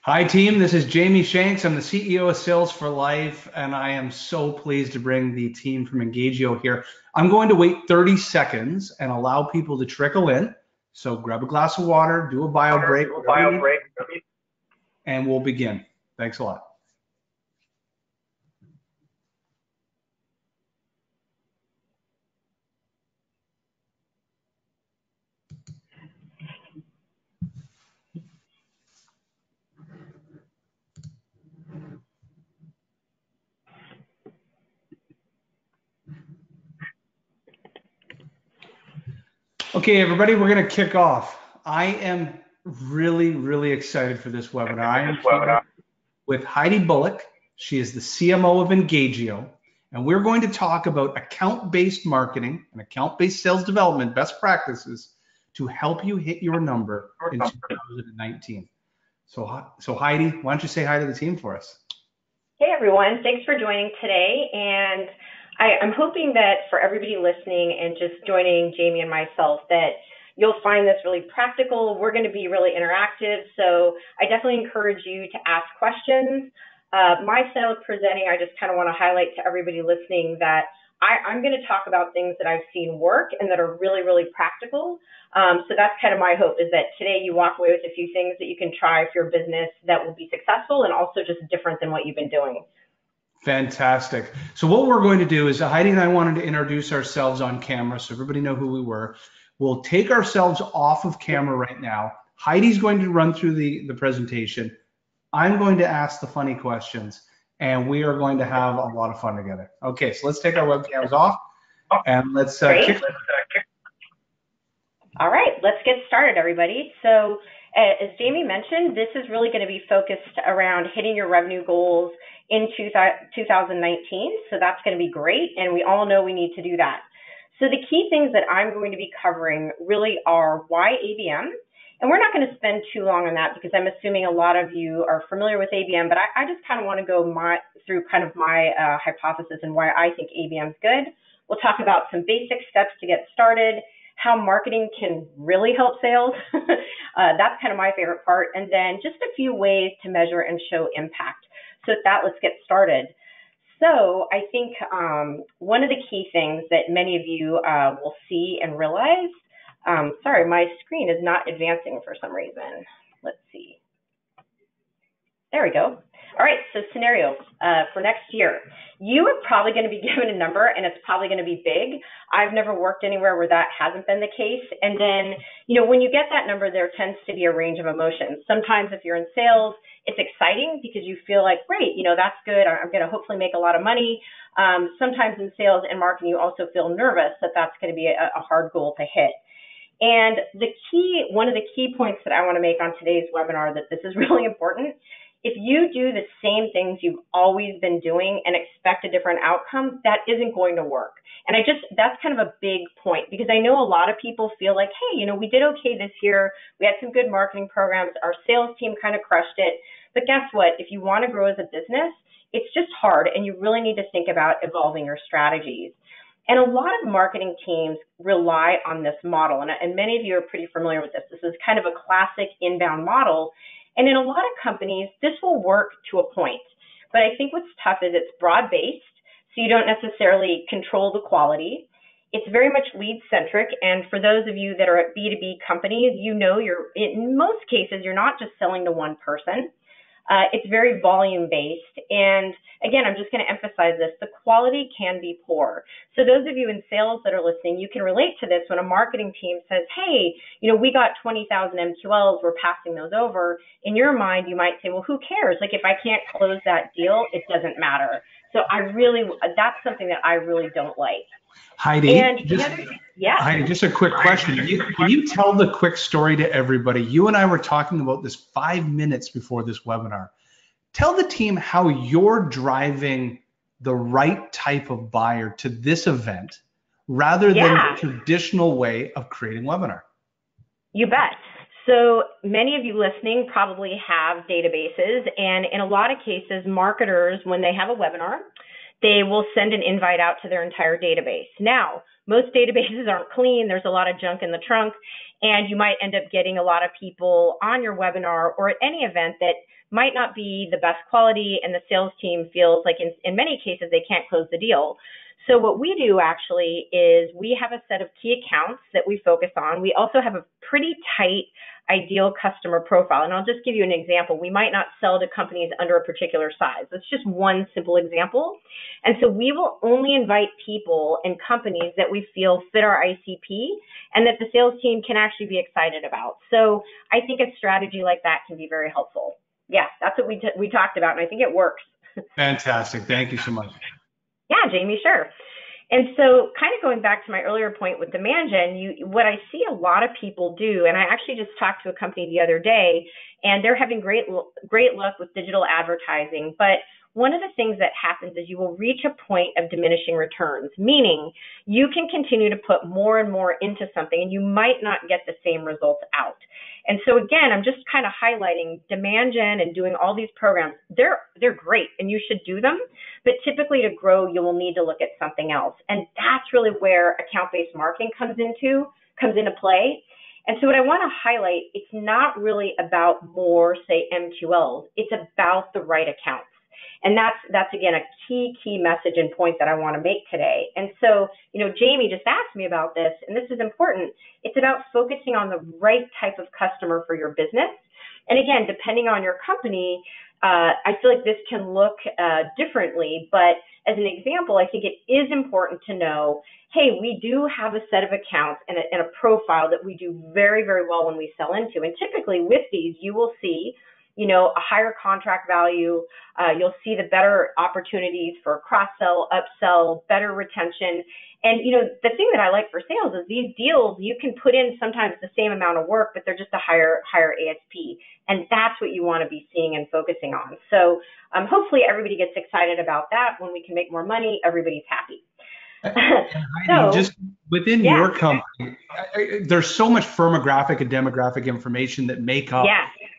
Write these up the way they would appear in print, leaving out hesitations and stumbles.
Hi, team. This is Jamie Shanks. I'm the CEO of Sales for Life, and I am so pleased to bring the team from Engagio here. I'm going to wait 30 seconds and allow people to trickle in. So grab a glass of water, do a bio break, and we'll begin. Thanks a lot. Okay, everybody, we're going to kick off. I am really excited for this webinar. I am here with Heidi Bullock. She is the CMO of Engagio, and we're going to talk about account-based marketing and account-based sales development best practices to help you hit your number in 2019. So Heidi, why don't you say hi to the team for us? Hey everyone, thanks for joining today. And I'm hoping that for everybody listening and just joining Jamie and myself that you'll find this really practical. We're going to be really interactive, so I definitely encourage you to ask questions. My style of presenting, I just kind of want to highlight to everybody listening that I'm going to talk about things that I've seen work and that are really practical. So that's kind of my hope, is that today you walk away with a few things that you can try for your business that will be successful and also just different than what you've been doing. Fantastic. So what we're going to do is Heidi and I wanted to introduce ourselves on camera so everybody know who we were. We'll take ourselves off of camera right now. Heidi's going to run through the presentation. I'm going to ask the funny questions, and we are going to have a lot of fun together. Okay, so let's take our webcams off and let's kick. All right, let's get started, everybody. So as Jamie mentioned, this is really going to be focused around hitting your revenue goals in 2019. So that's going to be great, and we all know we need to do that. So the key things that I'm going to be covering really are why ABM, and we're not going to spend too long on that because I'm assuming a lot of you are familiar with ABM, but I just kind of want to go through kind of my hypothesis and why I think ABM is good. We'll talk about some basic steps to get started, how marketing can really help sales. That's kind of my favorite part. And then just a few ways to measure and show impact. So with that, let's get started. So I think one of the key things that many of you will see and realize, sorry, my screen is not advancing for some reason. Let's see. There we go. All right, so scenario for next year. You are probably going to be given a number, and it's probably going to be big. I've never worked anywhere where that hasn't been the case. And then, when you get that number, there tends to be a range of emotions. Sometimes if you're in sales, it's exciting because you feel like, great, that's good. I'm going to hopefully make a lot of money. Sometimes in sales and marketing, you also feel nervous that that's going to be a hard goal to hit. And one of the key points that I want to make on today's webinar, that this is really important. If you do the same things you've always been doing and expect a different outcome, that isn't going to work. And that's kind of a big point, because I know a lot of people feel like, hey, we did okay this year. We had some good marketing programs. Our sales team kind of crushed it. But guess what? If you want to grow as a business, it's just hard, and you really need to think about evolving your strategies. And a lot of marketing teams rely on this model. And many of you are pretty familiar with this. This is kind of a classic inbound model. And in a lot of companies, this will work to a point. But I think what's tough is it's broad-based, so you don't necessarily control the quality. It's very much lead-centric. And for those of you that are at B2B companies, in most cases, you're not just selling to one person. It's very volume-based. And again, I'm just going to emphasize this. The quality can be poor. So those of you in sales that are listening, you can relate to this when a marketing team says, hey, we got 20,000 MQLs, we're passing those over. In your mind, you might say, well, who cares? Like, if I can't close that deal, it doesn't matter. So that's something that I really don't like. Heidi, Heidi, just a quick question. Can you tell the quick story to everybody? You and I were talking about this 5 minutes before this webinar. Tell the team how you're driving the right type of buyer to this event rather than the traditional way of creating webinar. You bet. So many of you listening probably have databases, and in a lot of cases, marketers, when they have a webinar, they will send an invite out to their entire database. Now, most databases aren't clean. There's a lot of junk in the trunk, and you might end up getting a lot of people on your webinar or at any event that might not be the best quality, and the sales team feels like in many cases they can't close the deal. So what we do actually is we have a set of key accounts that we focus on. We also have a pretty tight ideal customer profile. And I'll just give you an example. We might not sell to companies under a particular size. That's just one simple example. And so we will only invite people and companies that we feel fit our ICP and that the sales team can actually be excited about. So I think a strategy like that can be very helpful. Yeah, that's what we talked about, and I think it works. Fantastic. Thank you so much. Yeah, Jamie, sure. And so kind of going back to my earlier point with demand gen, what I see a lot of people do, and I actually just talked to a company the other day, and they're having great luck with digital advertising. But one of the things that happens is you will reach a point of diminishing returns, meaning you can continue to put more and more into something, and you might not get the same results out. And so again, I'm just kind of highlighting demand gen and doing all these programs. They're great, and you should do them. But typically to grow, you will need to look at something else. And that's really where account-based marketing comes into play. And so what I want to highlight, it's not really about more, say, MQLs. It's about the right accounts. And that's again, a key message and point that I want to make today. And so, Jamie just asked me about this, and this is important. It's about focusing on the right type of customer for your business. And again, depending on your company, I feel like this can look differently, but as an example, I think it is important to know, hey, we do have a set of accounts and a profile that we do very, very well when we sell into. And typically with these, you will see a higher contract value. You'll see the better opportunities for cross-sell, upsell, better retention. And, the thing that I like for sales is these deals, you can put in sometimes the same amount of work, but they're just a higher ASP. And that's what you want to be seeing and focusing on. So hopefully everybody gets excited about that. When we can make more money, everybody's happy. Heidi, just within your company, there's so much firmographic and demographic information that make up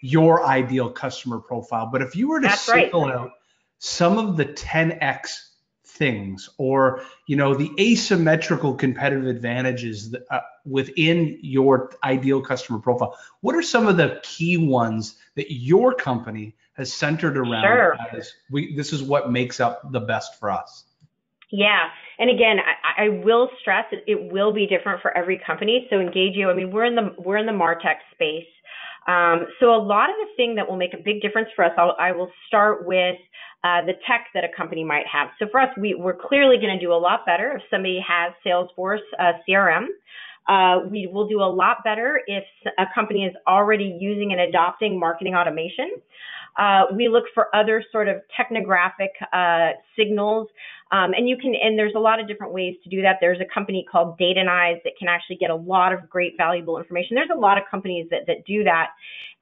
your ideal customer profile. But if you were to single out some of the 10x things, or the asymmetrical competitive advantages that, within your ideal customer profile, what are some of the key ones that your company has centered around as this is what makes up the best for us? Yeah. And again, I will stress that it will be different for every company. So Engagio, we're in the MarTech space. So a lot of the thing that will make a big difference for us, I will start with the tech that a company might have. So for us, we're clearly going to do a lot better if somebody has Salesforce CRM. We will do a lot better if a company is already using and adopting marketing automation. We look for other sort of technographic signals, and there's a lot of different ways to do that. There's a company called Datanize that can actually get a lot of great valuable information. There's a lot of companies that do that.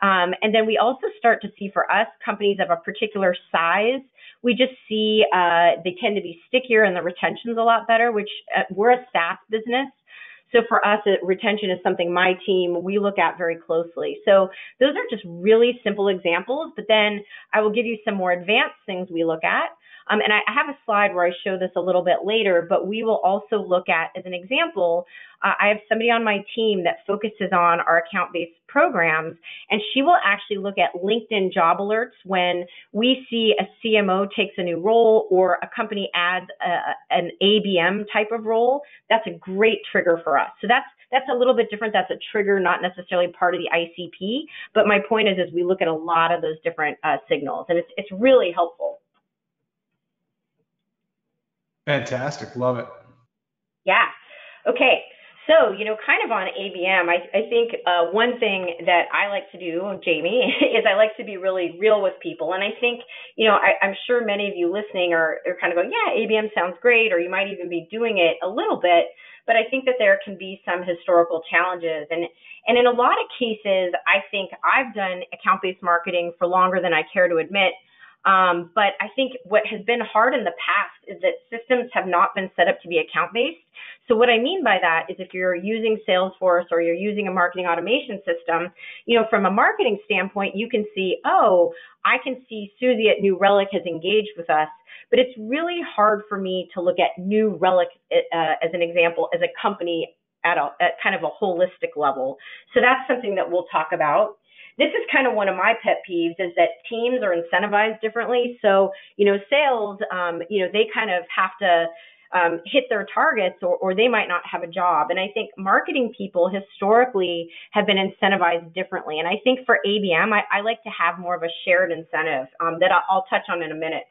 And then we also start to see for us, companies of a particular size, we just see they tend to be stickier and the retention's a lot better, which we're a SaaS business. So for us, retention is something my team, we look at very closely. So those are just really simple examples, but then I will give you some more advanced things we look at. And I have a slide where I show this a little bit later, but we will also look at, as an example, I have somebody on my team that focuses on our account-based programs, and she will actually look at LinkedIn job alerts when we see a CMO takes a new role or a company adds an ABM type of role. That's a great trigger for us. So that's a little bit different. That's a trigger, not necessarily part of the ICP. But my point is we look at a lot of those different signals, and it's really helpful. Fantastic. Love it. Yeah. Okay. So, kind of on ABM, I think one thing that I like to do, Jamie, is I like to be really real with people. And I think, I'm sure many of you listening are kind of going, yeah, ABM sounds great, or you might even be doing it a little bit. But I think that there can be some historical challenges. And in a lot of cases, I think I've done account-based marketing for longer than I care to admit. But I think what has been hard in the past is that systems have not been set up to be account-based. So what I mean by that is if you're using Salesforce or you're using a marketing automation system, from a marketing standpoint, you can see, oh, I can see Susie at New Relic has engaged with us, but it's really hard for me to look at New Relic as an example, as a company at kind of a holistic level. So that's something that we'll talk about. This is kind of one of my pet peeves, is that teams are incentivized differently. So, sales, they kind of have to hit their targets, or they might not have a job. And I think marketing people historically have been incentivized differently. And I think for ABM, I like to have more of a shared incentive that I'll touch on in a minute.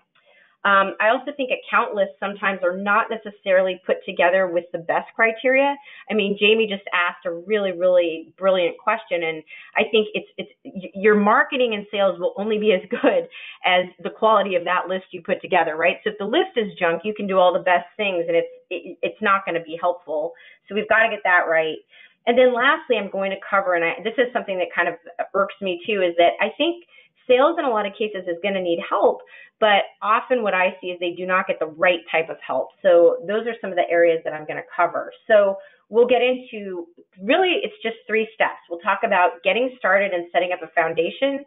I also think account lists sometimes are not necessarily put together with the best criteria. I mean, Jamie just asked a really, really brilliant question, and I think it's your marketing and sales will only be as good as the quality of that list you put together, right? So if the list is junk, you can do all the best things, and it's not going to be helpful. So we've got to get that right. And then lastly, I'm going to cover, and this is something that kind of irks me too, is that I think sales in a lot of cases is going to need help, but often what I see is they do not get the right type of help. So those are some of the areas that I'm going to cover. So we'll get into, really, it's just 3 steps. We'll talk about getting started and setting up a foundation,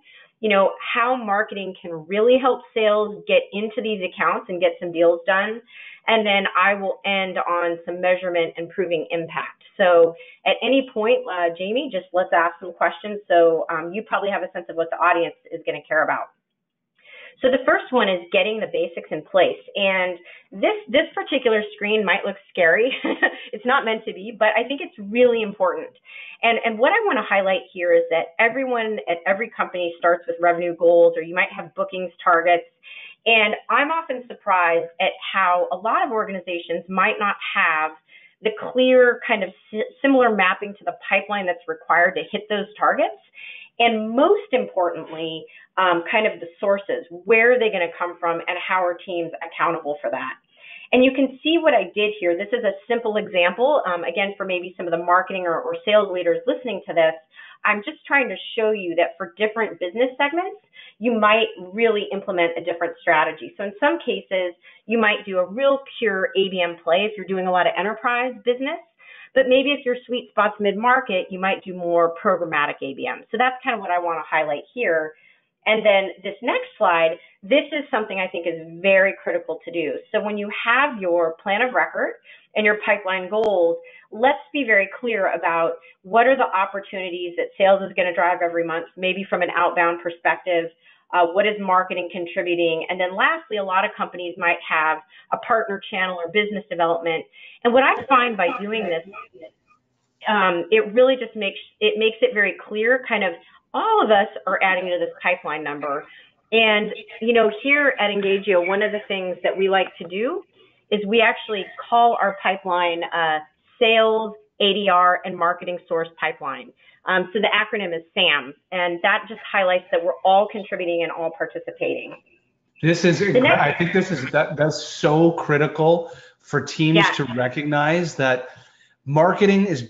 how marketing can really help sales get into these accounts and get some deals done. And then I will end on some measurement and proving impact. So at any point, Jamie, just let's ask some questions. So you probably have a sense of what the audience is going to care about. So the first one is getting the basics in place. And this particular screen might look scary. It's not meant to be, but I think it's really important. And what I want to highlight here is that everyone at every company starts with revenue goals, or you might have bookings targets. And I'm often surprised at how a lot of organizations might not have the clear kind of similar mapping to the pipeline that's required to hit those targets. And most importantly, kind of the sources, where are they going to come from, and how are teams accountable for that? And you can see what I did here. This is a simple example, again, for maybe some of the marketing or sales leaders listening to this. I'm just trying to show you that for different business segments, you might really implement a different strategy. So in some cases, you might do a real pure ABM play if you're doing a lot of enterprise business. But maybe if your sweet spot's mid-market, you might do more programmatic ABM. So that's kind of what I want to highlight here. And then this next slide, this is something I think is very critical to do. So when you have your plan of record and your pipeline goals, let's be very clear about what are the opportunities that sales is going to drive every month, maybe from an outbound perspective. What is marketing contributing? And then lastly, a lot of companies might have a partner channel or business development. And what I find by doing this, it really just makes it very clear, kind of all of us are adding to this pipeline number. And, here at Engagio, one of the things that we like to do is we actually call our pipeline sales, ADR, and marketing source pipeline. So the acronym is SAM, and that just highlights that we're all contributing and all participating. I think that's so critical for teams to recognize that marketing is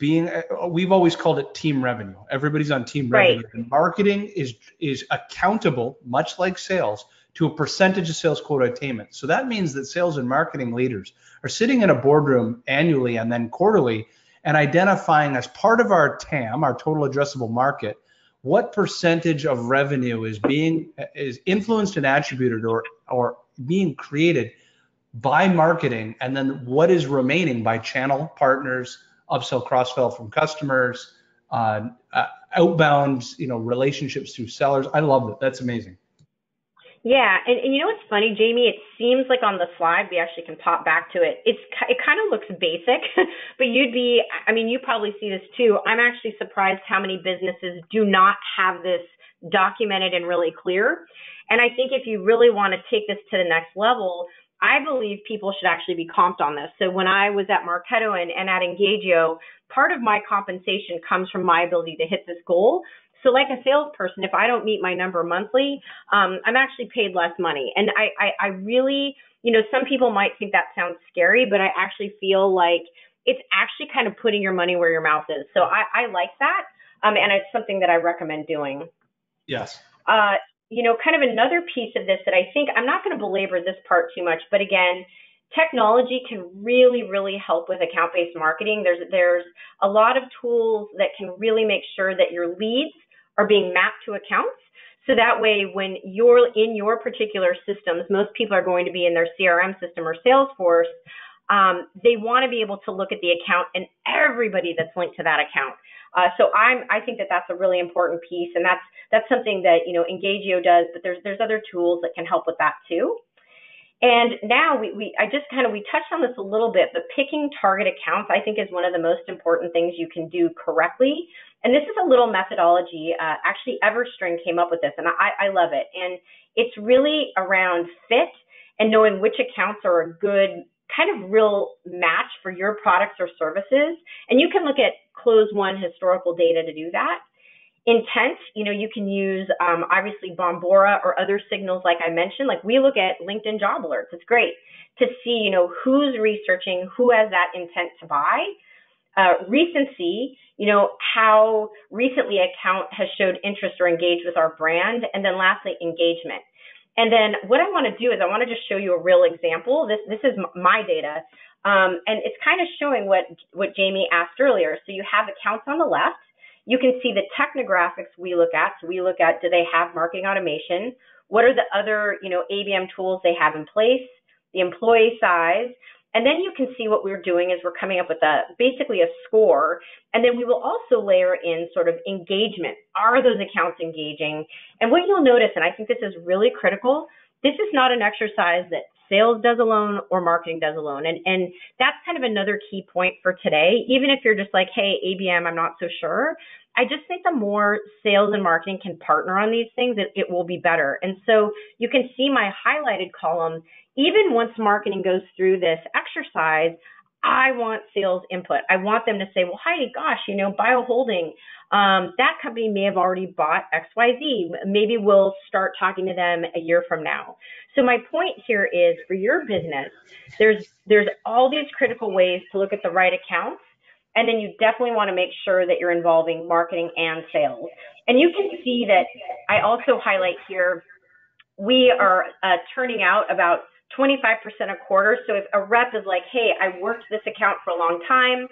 we've always called it team revenue. Everybody's on team revenue. And marketing is accountable, much like sales, to a percentage of sales quota attainment. So that means that sales and marketing leaders are sitting in a boardroom annually and then quarterly and identifying, as part of our TAM, our total addressable market, what percentage of revenue is influenced and attributed or being created by marketing, and then what is remaining by channel partners, upsell, cross-sell from customers, outbound, relationships through sellers. I love it. That's amazing. Yeah, and what's funny, Jamie? It seems like on the slide we actually can pop back to it. It kind of looks basic, but you probably see this too. I'm actually surprised how many businesses do not have this documented and really clear. And I think if you really want to take this to the next level, I believe people should actually be comped on this. So when I was at Marketo and at Engagio, part of my compensation comes from my ability to hit this goal. So like a salesperson, if I don't meet my number monthly, I'm actually paid less money. And I really, some people might think that sounds scary, but I actually feel like it's actually kind of putting your money where your mouth is. So I like that. And it's something that I recommend doing. Yes. kind of another piece of this that I think, I'm not going to belabor this part too much, but again, technology can really, really help with account-based marketing. There's a lot of tools that can really make sure that your leads are being mapped to accounts. So that way, when you're in your particular systems, most people are going to be in their CRM system or Salesforce. They want to be able to look at the account and everybody that's linked to that account. So I think that that's a really important piece, and that's something that Engagio does. But there's other tools that can help with that too. And now we touched on this a little bit, but picking target accounts, I think, is one of the most important things you can do correctly. And this is a little methodology. Actually, Everstring came up with this, and I love it. And it's really around fit and knowing which accounts are a good kind of real match for your products or services. And you can look at close one historical data to do that. Intent, you can use obviously Bombora or other signals like I mentioned. Like we look at LinkedIn job alerts. It's great to see, who's researching, who has that intent to buy. Recency, how recently an account has showed interest or engaged with our brand. And then lastly, engagement. And then what I want to do is I want to just show you a real example. This is my data. And it's kind of showing what Jamie asked earlier. So you have accounts on the left. You can see the technographics we look at. So we look at, do they have marketing automation? What are the other, ABM tools they have in place? The employee size. And then you can see what we're doing is we're coming up with basically a score. And then we will also layer in sort of engagement. Are those accounts engaging? And what you'll notice, and I think this is really critical, this is not an exercise that sales does alone or marketing does alone. And that's kind of another key point for today. Even if you're just like, hey, ABM, I'm not so sure. I just think the more sales and marketing can partner on these things, it will be better. And so you can see my highlighted column. Even once marketing goes through this exercise, I want sales input. I want them to say, well, Heidi, gosh, Bio Holding, that company may have already bought XYZ. Maybe we'll start talking to them a year from now. So my point here is for your business, there's all these critical ways to look at the right accounts. And then you definitely want to make sure that you're involving marketing and sales. And you can see that I also highlight here, we are turning out about 25% a quarter. So if a rep is like, hey, I worked this account for a long time,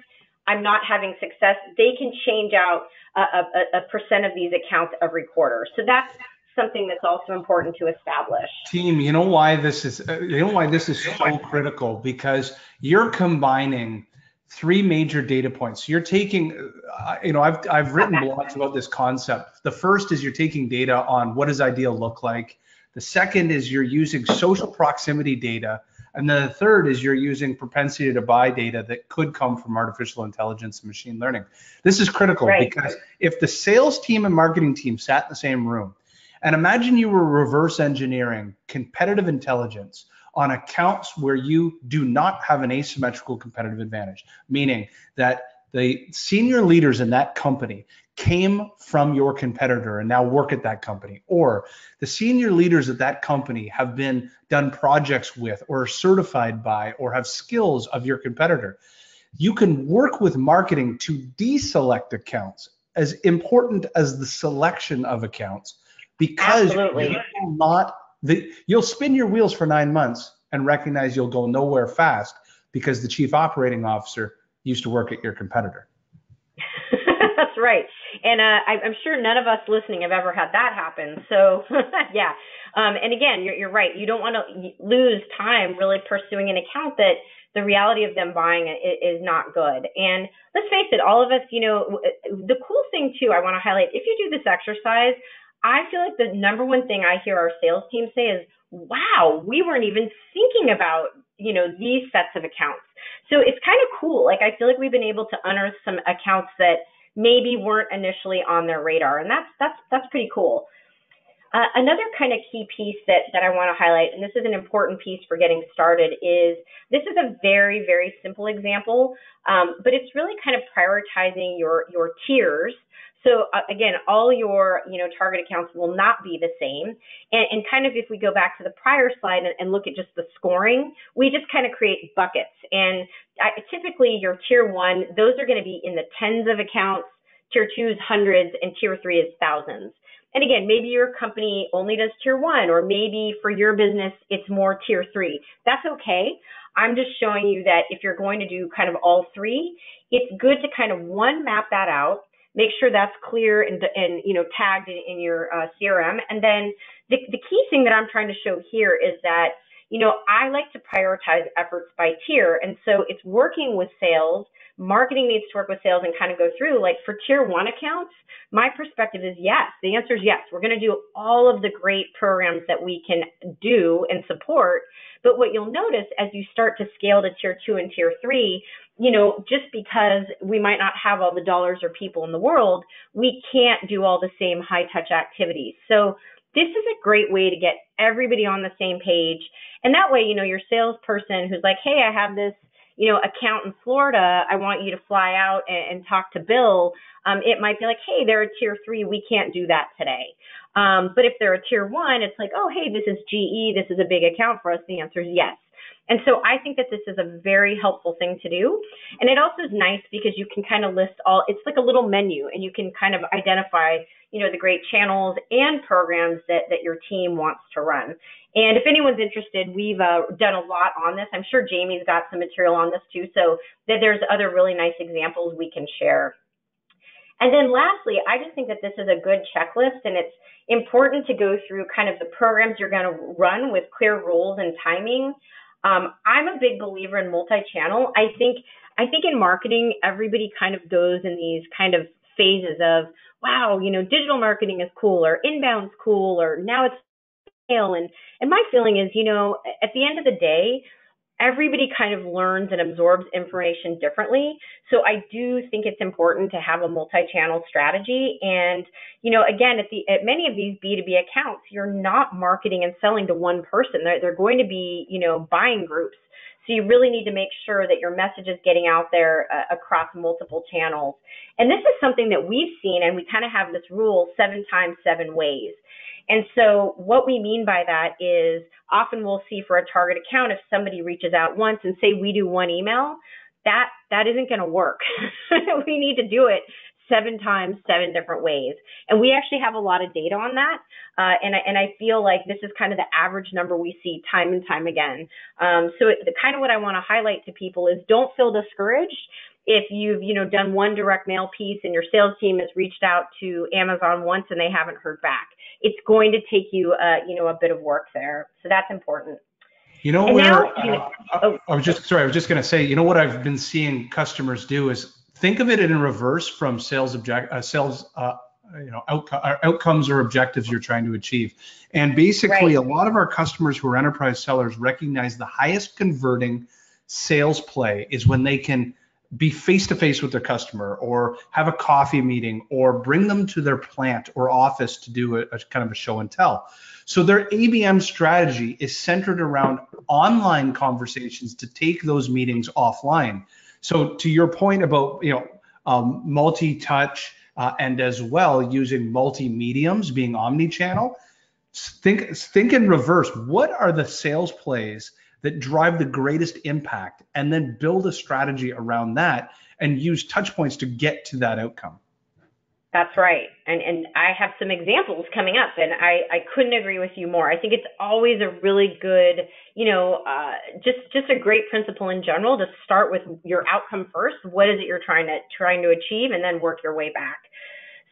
I'm not having success, they can change out a percent of these accounts every quarter. So that's something that's also important to establish. Team, you know why this is so critical? Because you're combining three major data points. You're taking, I've written blogs about this concept. The first is you're taking data on what does ideal look like. The second is you're using social proximity data. And then the third is you're using propensity to buy data that could come from artificial intelligence and machine learning. This is critical because if the sales team and marketing team sat in the same room, and imagine you were reverse engineering competitive intelligence on accounts where you do not have an asymmetrical competitive advantage, meaning that the senior leaders in that company came from your competitor and now work at that company, or the senior leaders at that company have been done projects with or are certified by or have skills of your competitor. You can work with marketing to deselect accounts as important as the selection of accounts, because you'll spin your wheels for 9 months and recognize you'll go nowhere fast because the chief operating officer used to work at your competitor. That's right. And I'm sure none of us listening have ever had that happen. So yeah. And again, you're right. You don't want to lose time really pursuing an account that the reality of them buying it is not good. And let's face it, all of us, the cool thing too, I want to highlight, if you do this exercise, I feel like the number one thing I hear our sales team say is, wow, we weren't even thinking about, these sets of accounts. So it's kind of cool. Like, I feel like we've been able to unearth some accounts that maybe weren't initially on their radar. And that's pretty cool. Another kind of key piece that I want to highlight, and this is an important piece for getting started, is this is a very, very simple example, but it's really kind of prioritizing your tiers. So again, all your target accounts will not be the same. And kind of if we go back to the prior slide and look at just the scoring, we just kind of create buckets. And typically your tier one, those are going to be in the tens of accounts tier 2 is hundreds, and tier 3 is thousands. And again, maybe your company only does tier 1, or maybe for your business, it's more tier 3. That's okay. I'm just showing you that if you're going to do kind of all three, it's good to kind of map that out, make sure that's clear and tagged in your CRM. And then the key thing that I'm trying to show here is that, I like to prioritize efforts by tier. And so it's working with sales. Marketing needs to work with sales and kind of go through. Like for tier 1 accounts, my perspective is yes. The answer is yes. We're going to do all of the great programs that we can do and support. But what you'll notice as you start to scale to tier 2 and tier 3, just because we might not have all the dollars or people in the world, we can't do all the same high touch activities. So this is a great way to get everybody on the same page. And that way, your salesperson who's like, hey, I have this, account in Florida, I want you to fly out and talk to Bill. It might be like, hey, they're a tier 3, we can't do that today. But if they're a tier 1, it's like, oh, hey, this is GE, this is a big account for us. The answer is yes. And so I think that this is a very helpful thing to do. And it also is nice because you can kind of list it's like a little menu, and you can kind of identify, the great channels and programs that your team wants to run. And if anyone's interested, we've done a lot on this. I'm sure Jamie's got some material on this too, so that there's other really nice examples we can share. And then lastly, I just think that this is a good checklist, and it's important to go through kind of the programs you're going to run with clear rules and timing. I'm a big believer in multi-channel. I think in marketing, everybody kind of goes in these kind of phases of, wow, digital marketing is cool, or inbound's cool, or now it's scale. And my feeling is, at the end of the day, everybody kind of learns and absorbs information differently. So I do think it's important to have a multi-channel strategy. And, again, at many of these B2B accounts, you're not marketing and selling to one person. They're going to be, buying groups. So you really need to make sure that your message is getting out there across multiple channels. And this is something that we've seen, and we kind of have this rule 7 times 7 ways. And so what we mean by that is often we'll see for a target account, if somebody reaches out once and say we do 1 email, that isn't going to work. We need to do it 7 times 7 different ways. And we actually have a lot of data on that. And I feel like this is kind of the average number we see time and time again. So kind of what I want to highlight to people is don't feel discouraged if you've, done 1 direct mail piece and your sales team has reached out to Amazon once and they haven't heard back. It's going to take you, a bit of work there. So that's important. I was just going to say, what I've been seeing customers do is think of it in reverse from outcomes or objectives you're trying to achieve. And basically, A lot of our customers who are enterprise sellers recognize the highest converting sales play is when they can be face-to-face with their customer, or have a coffee meeting, or bring them to their plant or office to do a kind of a show and tell. So their ABM strategy is centered around online conversations to take those meetings offline. So to your point about multi-touch and as well using multi-mediums, being omni-channel, think in reverse. What are the sales plays that drive the greatest impact, and then build a strategy around that and use touch points to get to that outcome? That's right. And I have some examples coming up, and I couldn't agree with you more. I think it's always a really good, just a great principle in general to start with your outcome first. What is it you're trying to achieve, and then work your way back.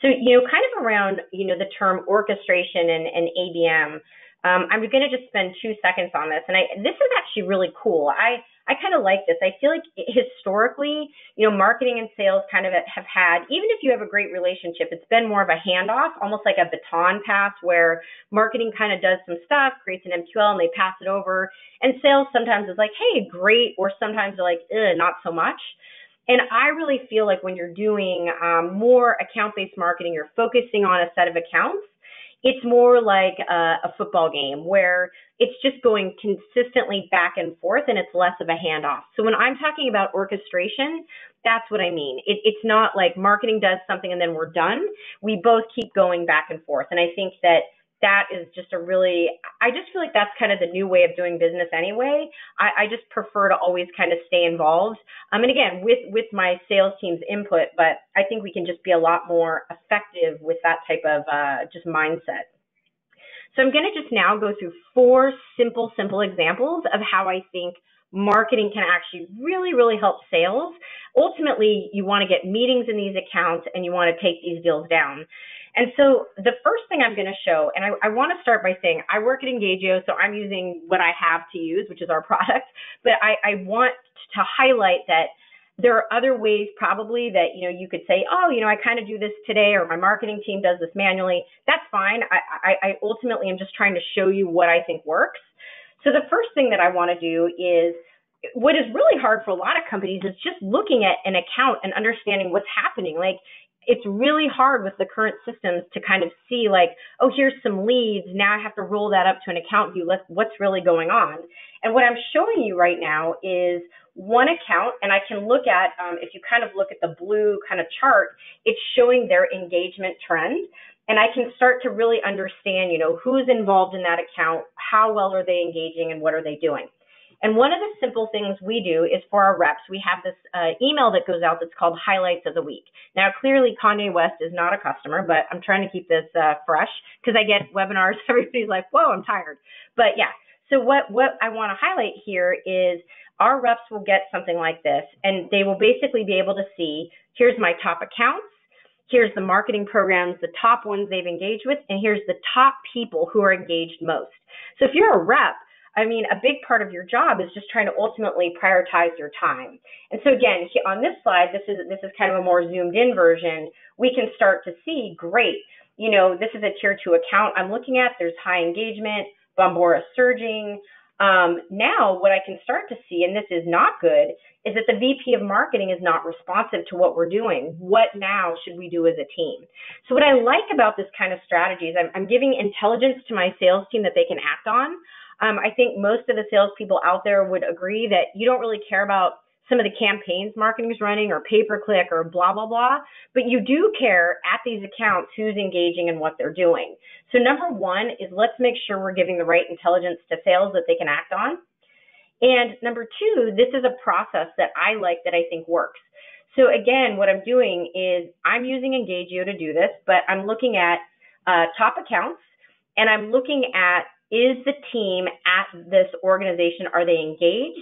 So, kind of around, the term orchestration and ABM, I'm going to just spend 2 seconds on this. And this is actually really cool. I kind of like this. I feel like historically, marketing and sales kind of have had, even if you have a great relationship, it's been more of a handoff, almost like a baton pass, where marketing kind of does some stuff, creates an MQL, and they pass it over. And sales sometimes is like, hey, great. Or sometimes they're like, not so much. And I really feel like when you're doing more account-based marketing, you're focusing on a set of accounts. It's more like a football game where it's just going consistently back and forth, and it's less of a handoff. So when I'm talking about orchestration, that's what I mean. It's not like marketing does something and then we're done. We both keep going back and forth. And I think that that is just I just feel like that's kind of the new way of doing business anyway. I just prefer to always kind of stay involved. And again, with my sales team's input, but I think we can just be a lot more effective with that type of just mindset. So I'm going to just now go through 4 simple examples of how I think marketing can actually really help sales. Ultimately, you want to get meetings in these accounts and you want to take these deals down. And so the first thing I'm going to show, and I want to start by saying I work at Engagio, so I'm using what I have to use, which is our product, but I want to highlight that there are other ways probably that, you could say, oh, I kind of do this today, or my marketing team does this manually. That's fine. I ultimately am just trying to show you what I think works. So the first thing that I want to do is, what is really hard for a lot of companies is just looking at an account and understanding what's happening. Like, it's really hard with the current systems to kind of see like, oh, here's some leads. Now I have to roll that up to an account view. What's really going on? And what I'm showing you right now is one account, and I can look at, if you kind of look at the blue kind of chart, it's showing their engagement trend. And I can start to really understand, who's involved in that account, how well are they engaging, and what are they doing. And one of the simple things we do is for our reps, we have this email that goes out that's called Highlights of the Week. Now, clearly, Kanye West is not a customer, but I'm trying to keep this fresh because I get webinars. Everybody's like, whoa, I'm tired. But yeah, so what I want to highlight here is our reps will get something like this, and they will basically be able to see, here's my top accounts, here's the marketing programs, the top ones they've engaged with, and here's the top people who are engaged most. So if you're a rep, a big part of your job is just trying to ultimately prioritize your time. And so again, on this slide, this is kind of a more zoomed in version. We can start to see, great, this is a tier 2 account I'm looking at. There's high engagement, Bombora surging. Now what I can start to see, and this is not good, is that the VP of marketing is not responsive to what we're doing. What now should we do as a team? So what I like about this kind of strategy is I'm giving intelligence to my sales team that they can act on. I think most of the salespeople out there would agree that you don't really care about some of the campaigns marketing is running or pay-per-click or blah, blah, blah, but you do care at these accounts who's engaging and what they're doing. So number 1 is let's make sure we're giving the right intelligence to sales that they can act on. And number 2, this is a process that I like that I think works. So again, what I'm doing is I'm using Engagio to do this, but I'm looking at top accounts, and I'm looking at, is the team at this organization, are they engaged?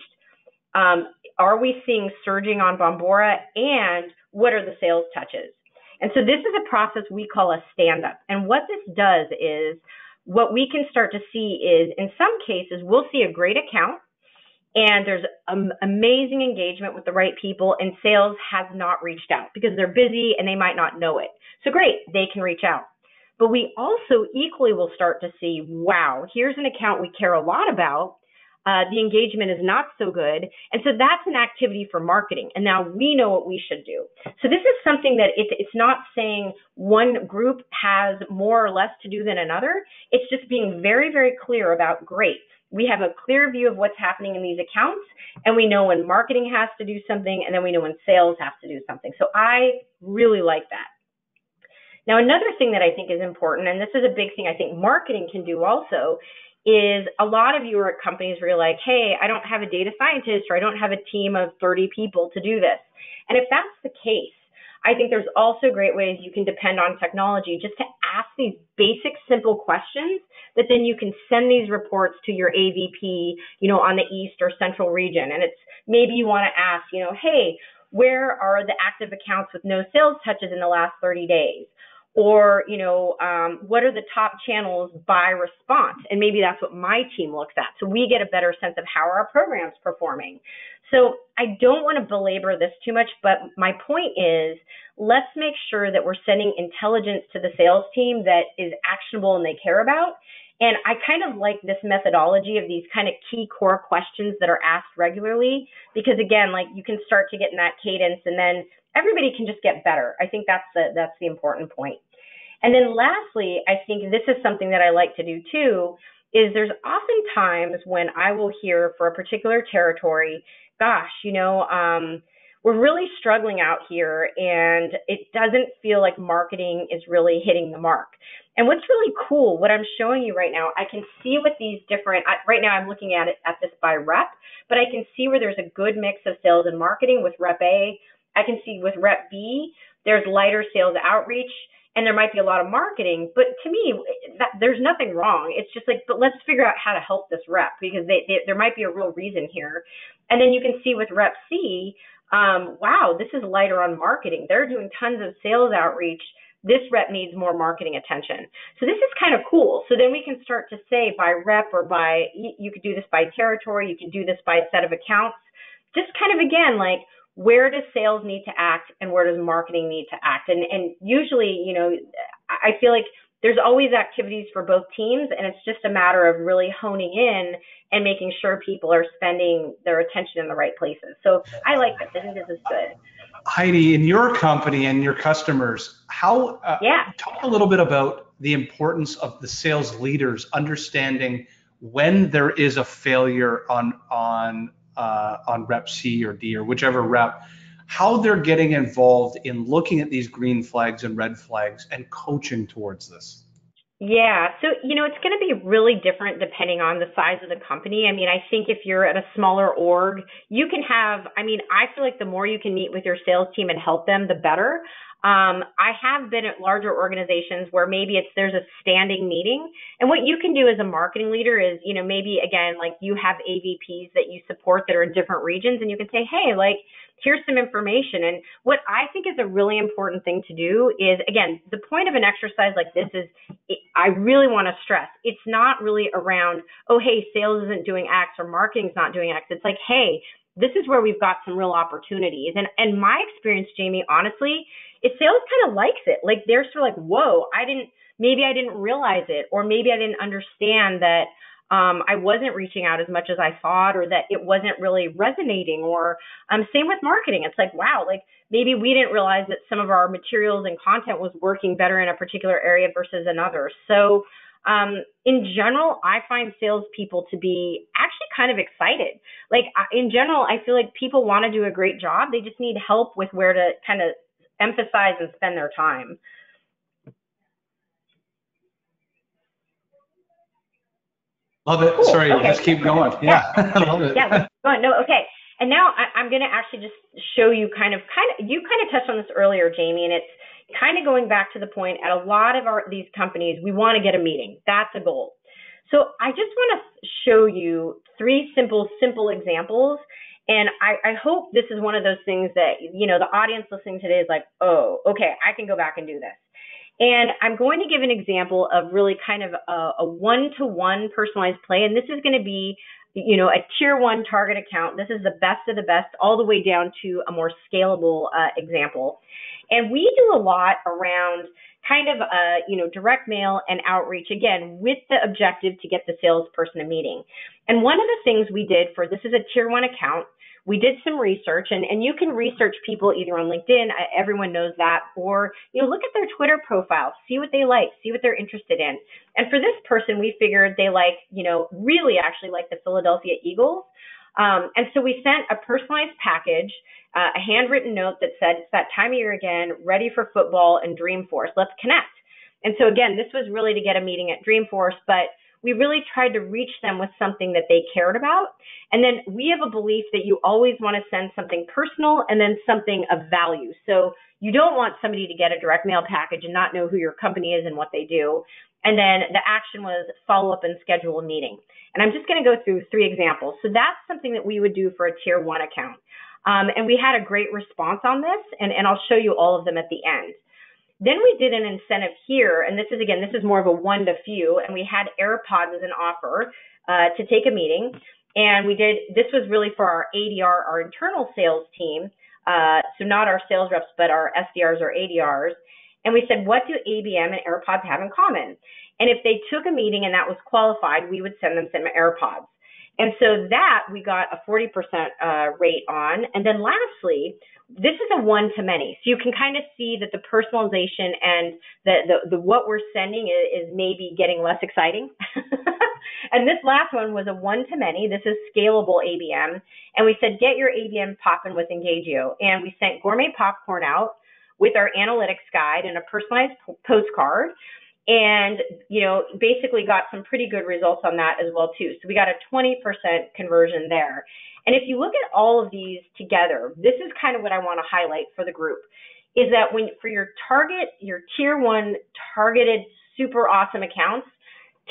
Are we seeing surging on Bombora? And what are the sales touches? And so this is a process we call a stand-up. And what this does is, what we can start to see is, in some cases, we'll see a great account, and there's amazing engagement with the right people, and sales has not reached out because they're busy and they might not know it. So great, they can reach out. But we also equally will start to see, wow, here's an account we care a lot about. The engagement is not so good. And so that's an activity for marketing. And now we know what we should do. So this is something that it's not saying one group has more or less to do than another. It's just being very, very clear about, great, we have a clear view of what's happening in these accounts, and we know when marketing has to do something, and then we know when sales has to do something. So I really like that. Now, another thing that I think is important, and this is a big thing I think marketing can do also, is a lot of you are at companies where you're like, hey, I don't have a data scientist, or I don't have a team of 30 people to do this. And if that's the case, I think there's also great ways you can depend on technology just to ask these basic, simple questions that then you can send these reports to your AVP, on the East or Central region. And it's maybe you want to ask, hey, where are the active accounts with no sales touches in the last 30 days? Or, what are the top channels by response? And maybe that's what my team looks at. So we get a better sense of how our program's performing. So I don't want to belabor this too much, but my point is, let's make sure that we're sending intelligence to the sales team that is actionable and they care about. And I kind of like this methodology of these kind of key core questions that are asked regularly, because again, like, you can start to get in that cadence, and then everybody can just get better. I think that's the important point. And then lastly, I think this is something that I like to do too, is there's often times when I will hear for a particular territory, gosh, we're really struggling out here, and it doesn't feel like marketing is really hitting the mark. And what's really cool, what I'm showing you right now, I can see with these different, right now I'm looking at this by rep, but I can see where there's a good mix of sales and marketing with rep A. I can see with rep B, there's lighter sales outreach, and there might be a lot of marketing. But to me, there's nothing wrong. It's just like, but let's figure out how to help this rep, because there might be a real reason here. And then you can see with rep C, wow, this is lighter on marketing. They're doing tons of sales outreach. This rep needs more marketing attention. So this is kind of cool. So then we can start to say by rep, or by, you could do this by territory, you could do this by set of accounts. Just kind of, again, like, where does sales need to act and where does marketing need to act? And usually, you know, I feel like there's always activities for both teams, and it's just a matter of really honing in and making sure people are spending their attention in the right places. So I like this. I think this is good. Heidi, in your company and your customers, how talk a little bit about the importance of the sales leaders understanding when there is a failure on rep C or D or whichever rep, how they're getting involved in looking at these green flags and red flags and coaching towards this. Yeah. So, you know, it's going to be really different depending on the size of the company. I mean, I think if you're at a smaller org, you can have, I mean, I feel like the more you can meet with your sales team and help them, the better. I have been at larger organizations where maybe there's a standing meeting, and what you can do as a marketing leader is, you know, maybe again, like you have AVPs that you support that are in different regions, and you can say, hey, like, here's some information. And what I think is a really important thing to do is, again, the point of an exercise like this is, I really want to stress, it's not really around, oh, hey, sales isn't doing X or marketing's not doing X. It's like, hey, this is where we've got some real opportunities. And my experience, Jamie, honestly, is sales kind of likes it. Like, they're sort of like, whoa, maybe I didn't realize it, or maybe I didn't understand that I wasn't reaching out as much as I thought, or that it wasn't really resonating, or same with marketing. It's like, wow, like maybe we didn't realize that some of our materials and content was working better in a particular area versus another. So in general, I find salespeople to be actually kind of excited. Like, in general, I feel like people want to do a great job. They just need help with where to kind of emphasize and spend their time. Love it. Cool. Sorry, okay. Just keep going. Yeah, I love it. Yeah, let's go on. No, okay. And now I'm going to actually just show you you kind of touched on this earlier, Jamie, and it's kind of going back to the point, at a lot of these companies, we want to get a meeting. That's a goal. So I just want to show you 3 simple examples. And I hope this is one of those things that, you know, the audience listening today is like, oh, okay, I can go back and do this. And I'm going to give an example of really kind of a one-to-one personalized play. And this is going to be, you know, a tier 1 target account. This is the best of the best, all the way down to a more scalable example. And we do a lot around kind of, you know, direct mail and outreach, again, with the objective to get the salesperson a meeting. And one of the things we did for, this is a tier 1 account, we did some research, and you can research people either on LinkedIn, everyone knows that, or, you know, look at their Twitter profile, see what they like, see what they're interested in. And for this person, we figured they like, you know, really actually like the Philadelphia Eagles. And so we sent a personalized package, a handwritten note that said, it's that time of year again, ready for football and Dreamforce, let's connect. And so again, this was really to get a meeting at Dreamforce, but we really tried to reach them with something that they cared about. And then we have a belief that you always want to send something personal and then something of value. So you don't want somebody to get a direct mail package and not know who your company is and what they do. And then the action was follow up and schedule a meeting. And I'm just going to go through 3 examples. So that's something that we would do for a tier 1 account. And we had a great response on this, and I'll show you all of them at the end. Then we did an incentive here, and this is more of a one to few, and we had AirPods as an offer to take a meeting. And this was really for our ADR, our internal sales team, so not our sales reps, but our SDRs or ADRs. And we said, what do ABM and AirPods have in common? And if they took a meeting and that was qualified, we would send them some AirPods. And so that we got a 40% rate on. And then lastly, this is a one-to-many. So you can kind of see that the personalization and the what we're sending is maybe getting less exciting. And this last one was a one-to-many. This is scalable ABM. And we said, get your ABM popping with Engagio. And we sent gourmet popcorn out with our analytics guide and a personalized postcard. And, basically got some pretty good results on that as well, too. So we got a 20% conversion there. And if you look at all of these together, this is kind of what I want to highlight for the group, is that for your tier one targeted, super awesome accounts,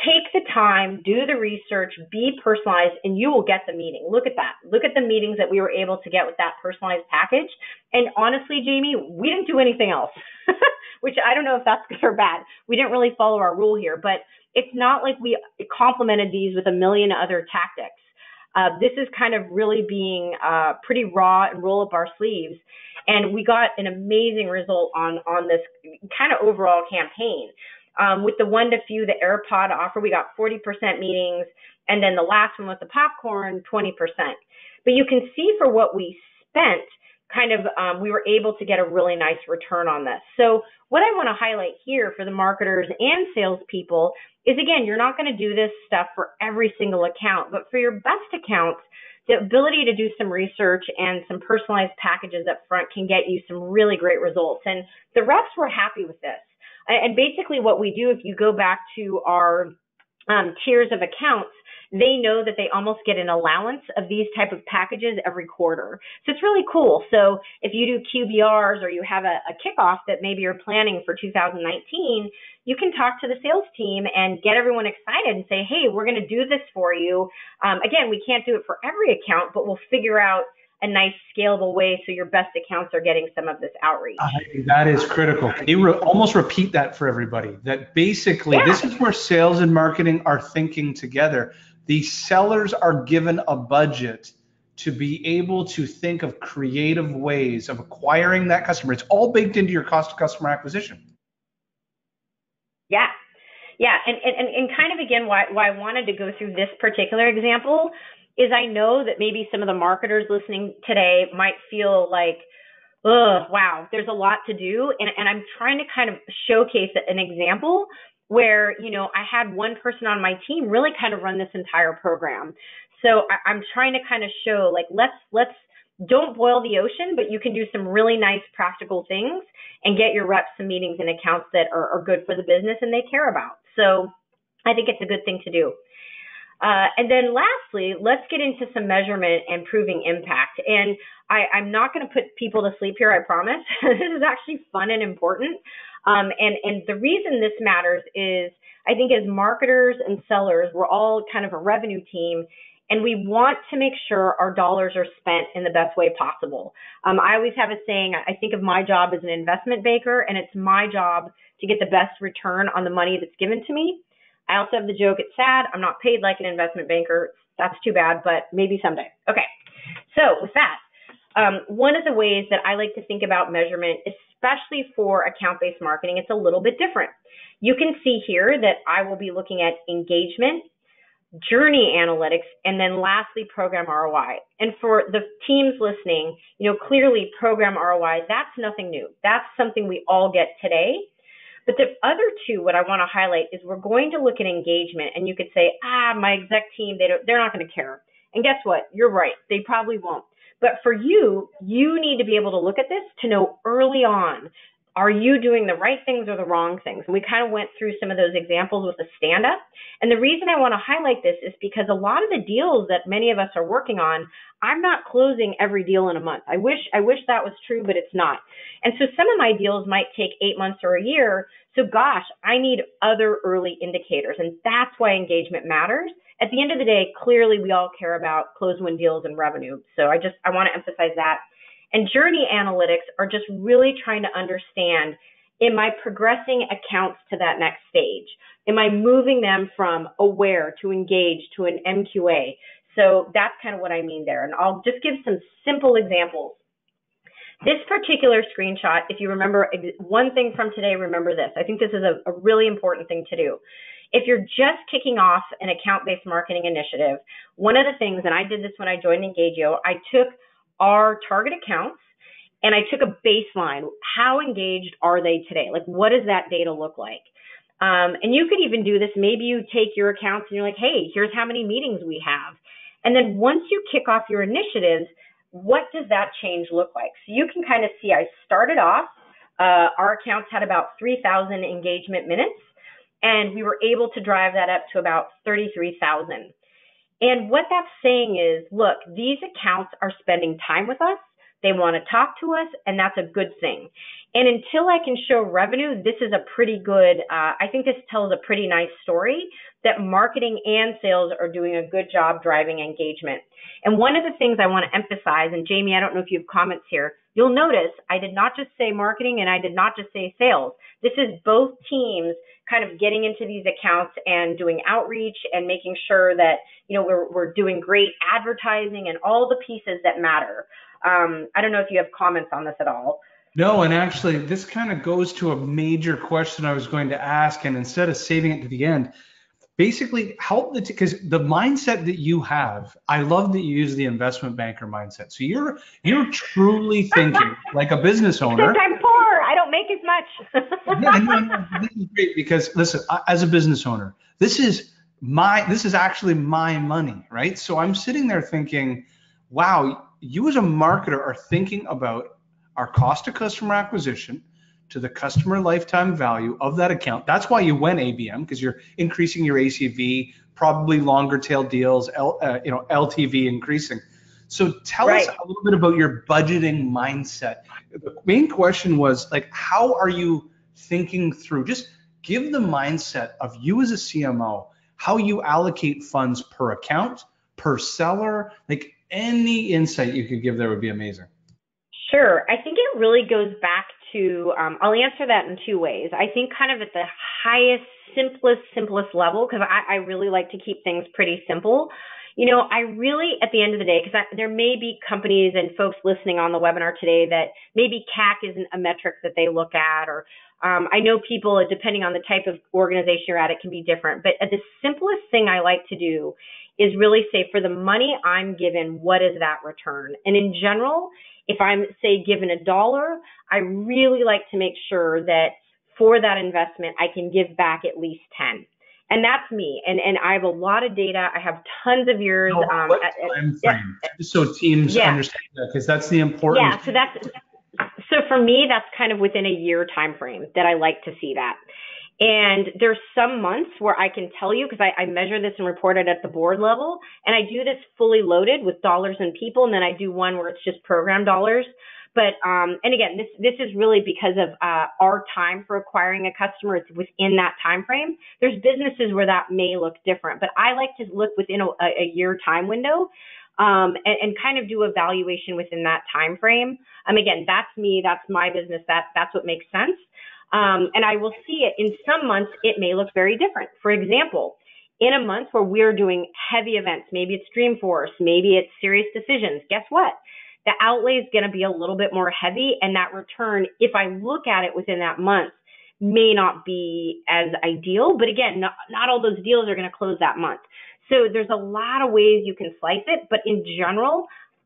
take the time, do the research, be personalized, and you will get the meeting. Look at that. Look at the meetings that we were able to get with that personalized package. And honestly, Jamie, we didn't do anything else, which I don't know if that's good or bad. We didn't really follow our rule here, but it's not like we complemented these with a million other tactics. This is kind of really being pretty raw and roll up our sleeves. And we got an amazing result on this kind of overall campaign. With the one to few, the AirPod offer, we got 40% meetings. And then the last one with the popcorn, 20%. But you can see for what we spent, we were able to get a really nice return on this. So what I want to highlight here for the marketers and salespeople is, again, you're not going to do this stuff for every single account, but for your best accounts, the ability to do some research and some personalized packages up front can get you some really great results. And the reps were happy with this. And basically what we do, if you go back to our tiers of accounts, they know that they almost get an allowance of these type of packages every quarter. So it's really cool. So if you do QBRs or you have a kickoff that maybe you're planning for 2019, you can talk to the sales team and get everyone excited and say, hey, we're going to do this for you. Again, we can't do it for every account, but we'll figure out a nice scalable way so your best accounts are getting some of this outreach. That is critical. Can you almost repeat that for everybody? That basically, This is where sales and marketing are thinking together. The sellers are given a budget to be able to think of creative ways of acquiring that customer. It's all baked into your cost of customer acquisition. Yeah. Yeah. And kind of, again, why I wanted to go through this particular example is I know that maybe some of the marketers listening today might feel like, oh, wow, there's a lot to do. And I'm trying to kind of showcase an example where, I had one person on my team really kind of run this entire program. So I'm trying to kind of show, like, let's don't boil the ocean, but you can do some really nice practical things and get your reps some meetings and accounts that are good for the business and they care about. So I think it's a good thing to do. And then lastly, let's get into some measurement and proving impact. And I'm not going to put people to sleep here, I promise. This is actually fun and important. And the reason this matters is I think as marketers and sellers, we're all kind of a revenue team, and we want to make sure our dollars are spent in the best way possible. I always have a saying, I think of my job as an investment banker, and it's my job to get the best return on the money that's given to me. I also have the joke, it's sad, I'm not paid like an investment banker. That's too bad, but maybe someday. Okay, so with that, one of the ways that I like to think about measurement, especially for account-based marketing, it's a little bit different. You can see here that I will be looking at engagement, journey analytics, and then lastly, program ROI. And for the teams listening, clearly program ROI, that's nothing new. That's something we all get today. But the other two, what I want to highlight is we're going to look at engagement, and you could say, my exec team, they're not going to care. And guess what? You're right. They probably won't. But for you, you need to be able to look at this to know early on, are you doing the right things or the wrong things? And we kind of went through some of those examples with the stand-up. And the reason I want to highlight this is because a lot of the deals that many of us are working on, I'm not closing every deal in a month. I wish that was true, but it's not. And so some of my deals might take 8 months or a year. So gosh, I need other early indicators. And that's why engagement matters. At the end of the day, clearly we all care about close-win deals and revenue. So I want to emphasize that. And journey analytics are just really trying to understand, am I progressing accounts to that next stage? Am I moving them from aware to engaged to an MQA? So that's kind of what I mean there. And I'll just give some simple examples. This particular screenshot, if you remember one thing from today, remember this. I think this is a really important thing to do. If you're just kicking off an account-based marketing initiative, one of the things, and I did this when I joined Engagio, I took our target accounts and I took a baseline. How engaged are they today? Like, what does that data look like? And you could even do this. Maybe you take your accounts and you're like, hey, here's how many meetings we have. And then once you kick off your initiatives, what does that change look like? So you can kind of see, I started off, our accounts had about 3,000 engagement minutes, and we were able to drive that up to about 33,000. And what that's saying is, look, these accounts are spending time with us. They want to talk to us, and that's a good thing. And until I can show revenue, this is a pretty good, I think this tells a pretty nice story that marketing and sales are doing a good job driving engagement. And one of the things I want to emphasize, and Jamie, I don't know if you have comments here, you'll notice I did not just say marketing and I did not just say sales. This is both teams kind of getting into these accounts and doing outreach and making sure that, you know, we're doing great advertising and all the pieces that matter. I don't know if you have comments on this at all. No, and actually, this kind of goes to a major question I was going to ask, and instead of saving it to the end, basically help because the mindset that you have, I love that you use the investment banker mindset. So you're truly thinking like a business owner. Except I'm poor. I don't make as much. Yeah, no, this is great because listen, as a business owner, this is actually my money, right? So I'm sitting there thinking, wow, you as a marketer are thinking about our cost of customer acquisition to the customer lifetime value of that account. That's why you went ABM, because you're increasing your ACV, probably longer tail deals, LTV increasing. So tell us a little bit about your budgeting mindset. The main question was like, how are you thinking through? Just give the mindset of you as a CMO, how you allocate funds per account, per seller, like any insight you could give there would be amazing. Sure. I think it really goes back to, I'll answer that in two ways. I think kind of at the highest, simplest level, because I really like to keep things pretty simple. You know, I really, at the end of the day, because there may be companies and folks listening on the webinar today that maybe CAC isn't a metric that they look at, or I know people, depending on the type of organization you're at, it can be different. But the simplest thing I like to do is really say, for the money I'm given, what is that return? And in general, if I'm, say, given $1, I really like to make sure that for that investment, I can give back at least 10. And that's me. And I have a lot of data. I have tons of years. What time frame? Just so teams understand that, because that's the important. Yeah, so for me, that's kind of within a year time frame that I like to see that. And there's some months where I can tell you, because I measure this and report it at the board level, and I do this fully loaded with dollars and people, and then I do one where it's just program dollars. But and again, this is really because of our time for acquiring a customer. It's within that time frame. There's businesses where that may look different, but I like to look within a year time window and kind of do a valuation within that time frame. Again, that's me. That's my business. That's what makes sense. And I will see it in some months, it may look very different. For example, in a month where we're doing heavy events, maybe it's Dreamforce, maybe it's Serious Decisions, guess what? The outlay is going to be a little bit more heavy, and that return, if I look at it within that month, may not be as ideal. But again, not all those deals are going to close that month. So there's a lot of ways you can slice it, but in general,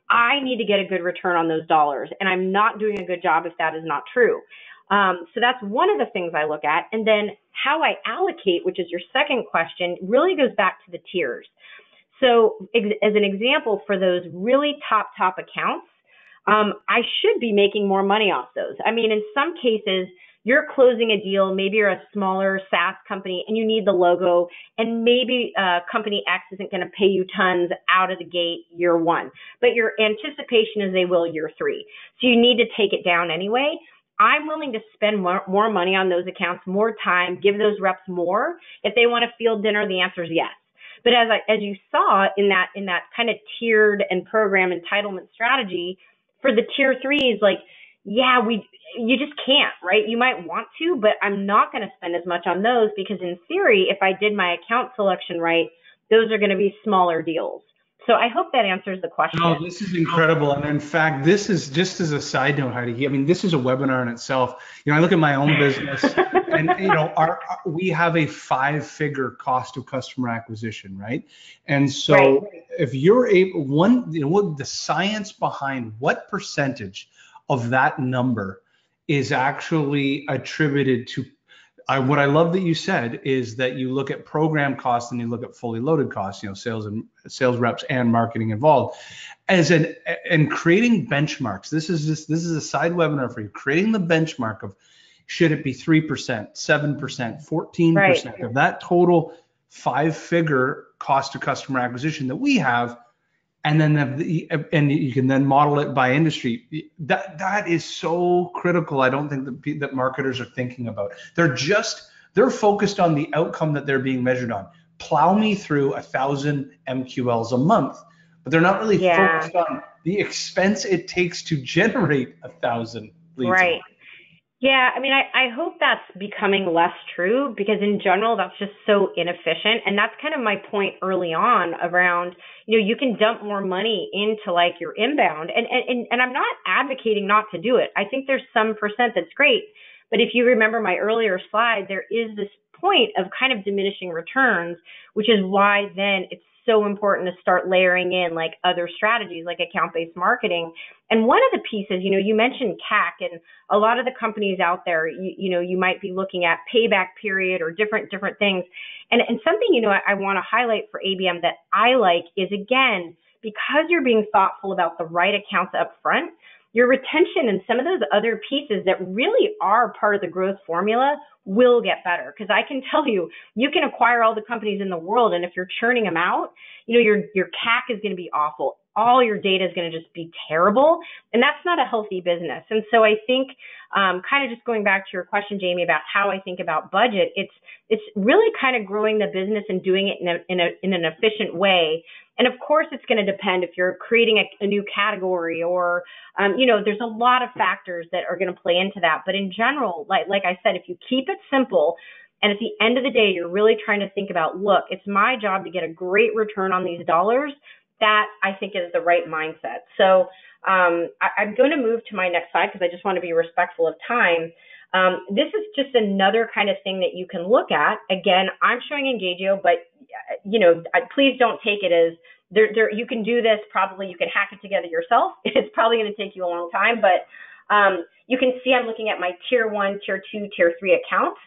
I need to get a good return on those dollars, and I'm not doing a good job if that is not true. So that's one of the things I look at. And then how I allocate, which is your second question, really goes back to the tiers. So as an example, for those really top accounts, I should be making more money off those. I mean, in some cases, you're closing a deal, maybe you're a smaller SaaS company and you need the logo, and maybe company X isn't going to pay you tons out of the gate year one, but your anticipation is they will year three. So you need to take it down anyway. I'm willing to spend more money on those accounts, more time, give those reps more. If they want a field dinner, the answer is yes. But as you saw in that kind of tiered and program entitlement strategy, for the tier threes, like, yeah, you just can't, right? You might want to, but I'm not going to spend as much on those, because in theory, if I did my account selection right, those are going to be smaller deals. So I hope that answers the question. No, this is incredible. And in fact, this is just as a side note, Heidi. I mean, this is a webinar in itself. You know, I look at my own business and, you know, we have a 5-figure cost of customer acquisition, right? And so if you're able, the science behind what percentage of that number is actually attributed to What I love that you said is that you look at program costs and you look at fully loaded costs, sales reps and marketing involved and creating benchmarks. This is a side webinar for you, creating the benchmark of should it be 3%, 7%, 14% of that total 5-figure cost to customer acquisition that we have. And then and you can then model it by industry. That is so critical. I don't think that marketers are thinking about. They're focused on the outcome that they're being measured on. Plow me through 1,000 MQLs a month, but they're not really focused on the expense it takes to generate 1,000 leads. Right. Yeah, I mean, I hope that's becoming less true, because in general, that's just so inefficient. And that's kind of my point early on around, you can dump more money into like your inbound. And I'm not advocating not to do it. I think there's some percent that's great. But if you remember my earlier slide, there is this point of kind of diminishing returns, which is why then it's so important to start layering in like other strategies like account-based marketing. And one of the pieces, you mentioned CAC, and a lot of the companies out there, you might be looking at payback period or different things. And something, I want to highlight for ABM that I like is, again, because you're being thoughtful about the right accounts up front, your retention and some of those other pieces that really are part of the growth formula will get better. Because I can tell you, you can acquire all the companies in the world, and if you're churning them out, your CAC is going to be awful. All your data is going to just be terrible, and that's not a healthy business. And so I think, kind of just going back to your question, Jamie, about how I think about budget, it's really kind of growing the business and doing it in an efficient way. And of course, it's going to depend if you're creating a new category or, there's a lot of factors that are going to play into that. But in general, like I said, if you keep it simple, and at the end of the day, you're really trying to think about, look, it's my job to get a great return on these dollars, that I think is the right mindset. So I'm going to move to my next slide because I just want to be respectful of time. This is just another kind of thing that you can look at. Again, I'm showing Engagio, but please don't take it as you can do this. Probably you can hack it together yourself. It's probably going to take you a long time, but you can see I'm looking at my tier 1, tier 2, tier 3 accounts,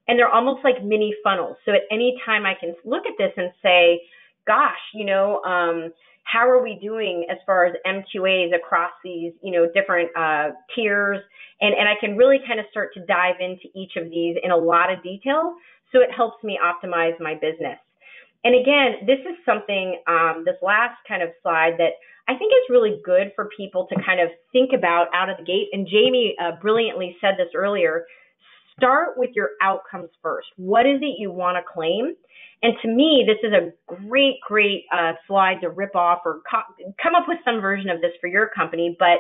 and they're almost like mini funnels. So at any time I can look at this and say, gosh, how are we doing as far as MQAs across these, different tiers? And I can really kind of start to dive into each of these in a lot of detail. So it helps me optimize my business. And again, this is something, this last kind of slide that I think is really good for people to kind of think about out of the gate. And Jamie brilliantly said this earlier. Start with your outcomes first. What is it you want to claim? And to me, this is a great slide to rip off or come up with some version of this for your company. But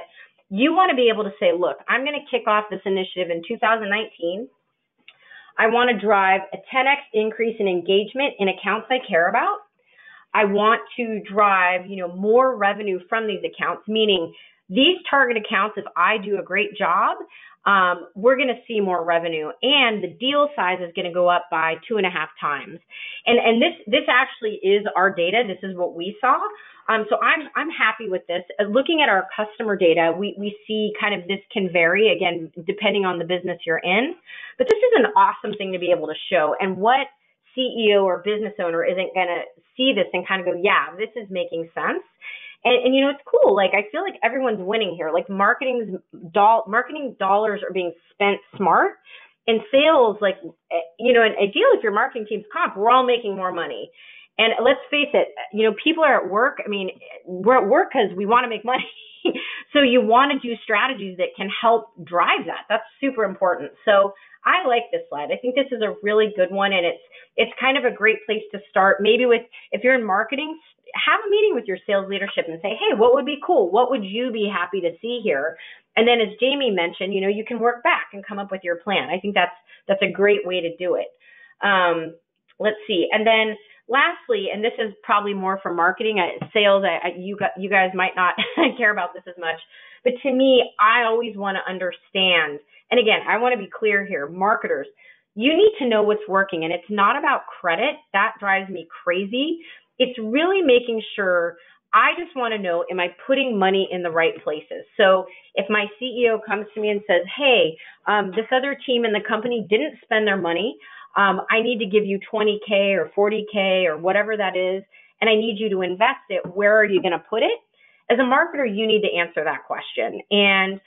you want to be able to say, look, I'm going to kick off this initiative in 2019. I want to drive a 10x increase in engagement in accounts I care about. I want to drive, more revenue from these accounts, meaning these target accounts, if I do a great job, we're going to see more revenue, and the deal size is going to go up by 2.5 times. And this actually is our data. This is what we saw. So I'm happy with this. Looking at our customer data, we see kind of this can vary, again, depending on the business you're in. But this is an awesome thing to be able to show. And what CEO or business owner isn't going to see this and kind of go, yeah, this is making sense. And it's cool. Like, I feel like everyone's winning here. Like, marketing dollars are being spent smart. And sales, like, and ideally, if your marketing team's comp, we're all making more money. And let's face it, people are at work. I mean, we're at work because we want to make money. So you want to do strategies that can help drive that. That's super important. So I like this slide. I think this is a really good one. And it's kind of a great place to start. Maybe if you're in marketing, have a meeting with your sales leadership and say, hey, what would be cool? What would you be happy to see here? And then, as Jamie mentioned, you can work back and come up with your plan. I think that's a great way to do it. Let's see. And then lastly, and this is probably more for marketing, sales, you guys might not care about this as much, but to me, I always want to understand. And again, I want to be clear here, marketers, you need to know what's working, and it's not about credit. That drives me crazy. It's really making sure I just want to know, am I putting money in the right places? So if my CEO comes to me and says, hey, this other team in the company didn't spend their money, I need to give you 20K or 40K or whatever that is, and I need you to invest it, where are you going to put it? As a marketer, you need to answer that question. And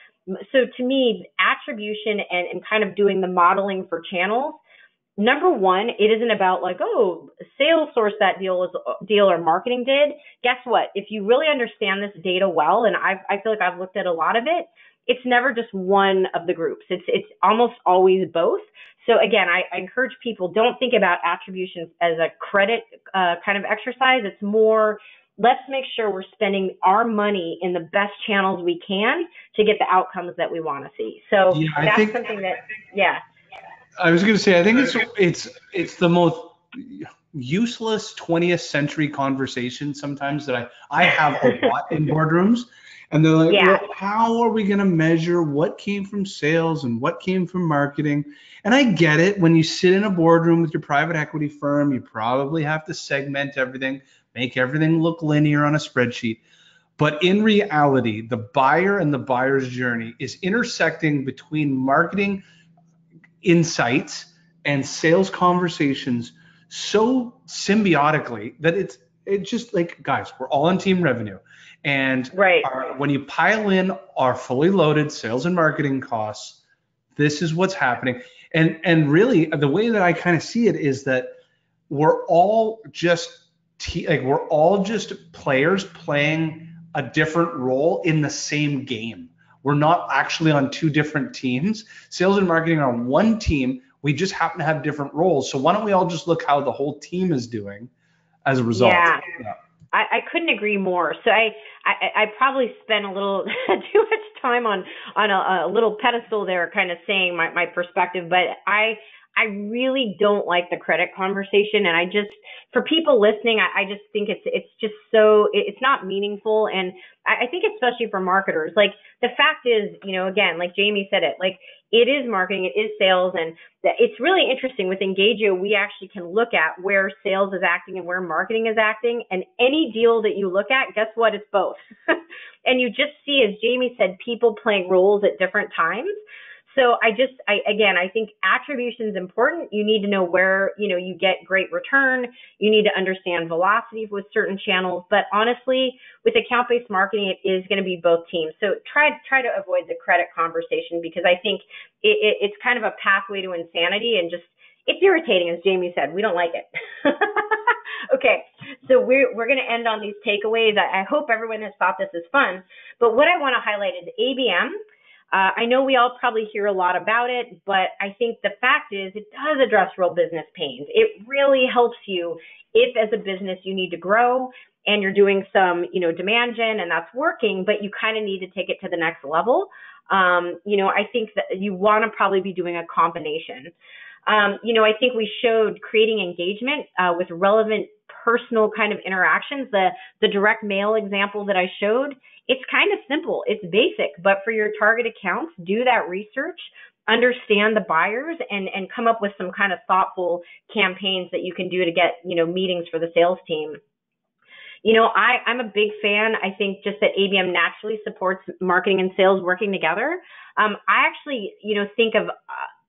so to me, attribution and kind of doing the modeling for channels, number one, it isn't about like, oh, sales sourced that deal or marketing did. Guess what? If you really understand this data well, and I feel like I've looked at a lot of it, it's never just one of the groups. It's almost always both. So again, I encourage people, don't think about attribution as a credit kind of exercise. It's more, let's make sure we're spending our money in the best channels we can to get the outcomes that we want to see. So Yeah, that's something that, yeah. I was going to say, I think it's the most useless 20th century conversation sometimes that I have a lot in boardrooms. And they're like, Yeah. well, how are we going to measure what came from sales and what came from marketing? And I get it. When you sit in a boardroom with your private equity firm, you probably have to segment everything, make everything look linear on a spreadsheet. But in reality, the buyer and the buyer's journey is intersecting between marketing insights and sales conversations so symbiotically that it's just like, guys, we're all on team revenue. And right. When you pile in our fully loaded sales and marketing costs, this is what's happening. And really, the way that I kind of see it is that we're all just players playing a different role in the same game. We're not actually on two different teams. Sales and marketing are on one team. We just happen to have different roles. So why don't we all just look how the whole team is doing as a result? Yeah. I couldn't agree more. So I probably spent a little too much time on a little pedestal there, kind of saying my perspective, but I really don't like the credit conversation. And for people listening, I just think it's just so, it's not meaningful. And I think especially for marketers, like the fact is, again, like Jamie said it, like it is marketing, it is sales. And it's really interesting with Engagio, we actually can look at where sales is acting and where marketing is acting. And any deal that you look at, guess what? It's both. And you just see, as Jamie said, people playing roles at different times. So I think attribution is important. You need to know where, you get great return. You need to understand velocity with certain channels. But honestly, with account-based marketing, it is going to be both teams. So try to avoid the credit conversation, because I think it's kind of a pathway to insanity, and just, it's irritating, as Jamie said. We don't like it. Okay, so we're going to end on these takeaways. I hope everyone has thought this is fun. But what I want to highlight is ABM. I know we all probably hear a lot about it, but I think the fact is it does address real business pains. It really helps you if, as a business, you need to grow and you're doing some, demand gen, and that's working, but you kind of need to take it to the next level. I think that you want to probably be doing a combination. I think we showed creating engagement with relevant personal kind of interactions. The direct mail example that I showed, it's kind of simple. It's basic, but for your target accounts, do that research, understand the buyers, and come up with some kind of thoughtful campaigns that you can do to get, meetings for the sales team. I'm a big fan. I think just that ABM naturally supports marketing and sales working together. I actually, think of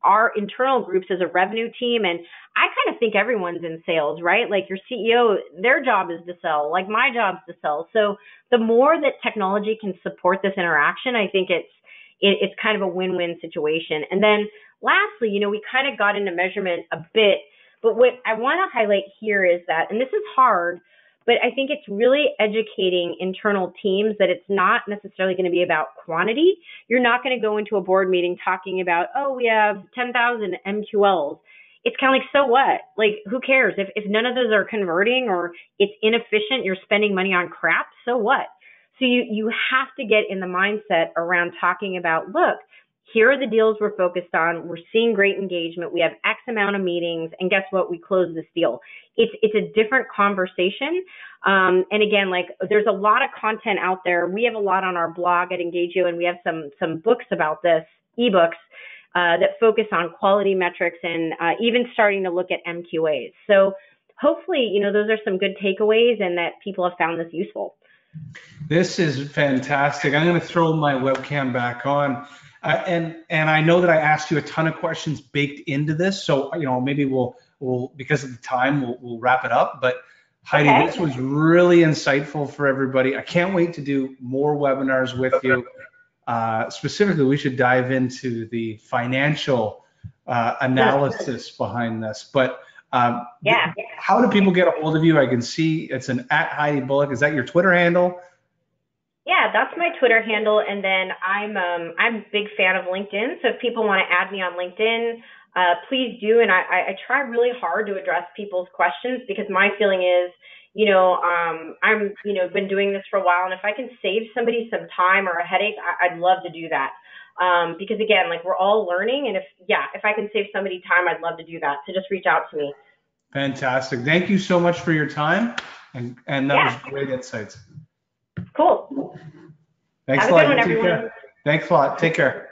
our internal groups as a revenue team, and I kind of think everyone's in sales, right? Like your CEO, their job is to sell, like my job's to sell. So the more that technology can support this interaction, I think it's kind of a win-win situation. And then lastly, we kind of got into measurement a bit, but what I want to highlight here is that, and this is hard, but I think it's really educating internal teams that it's not necessarily going to be about quantity. You're not going to go into a board meeting talking about, oh, we have 10,000 MQLs. It's kind of like, so what? Like, who cares? If none of those are converting or it's inefficient, you're spending money on crap, so what? So you have to get in the mindset around talking about, look, here are the deals we're focused on. We're seeing great engagement. We have X amount of meetings, and guess what? We closed this deal. It's a different conversation. And again, like there's a lot of content out there. We have a lot on our blog at Engagio, and we have some books about this, ebooks that focus on quality metrics and even starting to look at MQAs. So hopefully, those are some good takeaways and that people have found this useful. This is fantastic. I'm going to throw my webcam back on. And I know that I asked you a ton of questions baked into this, so maybe we'll because of the time we'll wrap it up. But Heidi, Okay. this was really insightful for everybody. I can't wait to do more webinars with you. Specifically, we should dive into the financial analysis behind this. But Yeah. how do people get a hold of you? I can see it's an @Heidi Bullock. Is that your Twitter handle? Yeah, that's my Twitter handle, and then I'm a big fan of LinkedIn. So if people want to add me on LinkedIn, please do. And I try really hard to address people's questions because my feeling is, I'm been doing this for a while, and if I can save somebody some time or a headache, I'd love to do that. Because again, like we're all learning, and if I can save somebody time, I'd love to do that. So just reach out to me. Fantastic. Thank you so much for your time, and that was great insights. Cool. Thanks Have a a lot. good one, everyone. Thanks a lot. Take care.